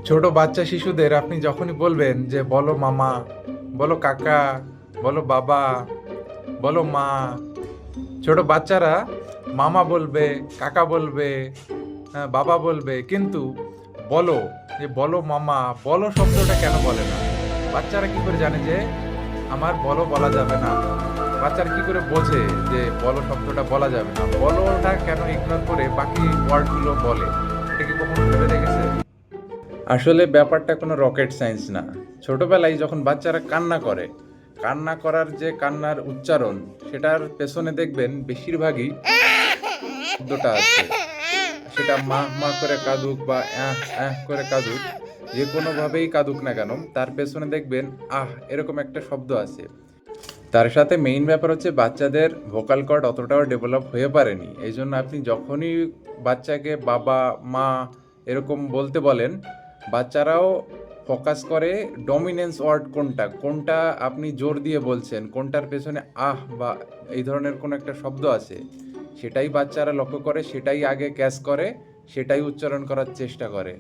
ছোট বাচ্চা শিশুদের আপনি যখনই বলবেন যে বলো মামা, বলো কাকা, বলো বাবা, বলো মা, ছোট বাচ্চারা মামা বলবে, কাকা বলবে, হ্যাঁ, বাবা বলবে, কিন্তু বলো, যে বলো মামা, বলো শব্দটা কেন বলে না? বাচ্চারা কি করে জানে যে আমার বলো বলা যাবে না? বাচ্চারা কি করে বোঝে যে বলো শব্দটা বলা যাবে না? বলোটা কেন ইগনোর করে বাকি ওয়ার্ডগুলো বলে? এটা কি কখনো ভেবে দেখেছে? আসলে ব্যাপারটা কোনো রকেট সায়েন্স না। ছোটবেলায় যখন বাচ্চারা কান্না করে, কান্না করার যে কান্নার উচ্চারণ, সেটার পেছনে দেখবেন বেশিরভাগই শব্দটা আছে। সেটা মা মা করে কাঁদুক বা অ্যাঁ অ্যাঁ করে কাঁদুক, যে কোনোভাবেই কাঁদুক না কেন, তার পেছনে দেখবেন এরকম একটা শব্দ আছে। তার সাথে মেইন ব্যাপার হচ্ছে বাচ্চাদের ভোকাল কর্ড অতটাও ডেভেলপ হয়ে পারেনি। এই জন্য আপনি যখনই বাচ্চাকে বাবা, মা এরকম বলতে বলেন, বাচ্চারাও ফোকাস করে ডমিনেন্স ওয়ার্ড কোনটা, কোনটা আপনি জোর দিয়ে বলছেন, কোনটার পেছনে বা এই ধরনের কোনো একটা শব্দ আছে, সেটাই বাচ্চারা লক্ষ্য করে, সেটাই আগে ক্যাচ করে, সেটাই উচ্চারণ করার চেষ্টা করে।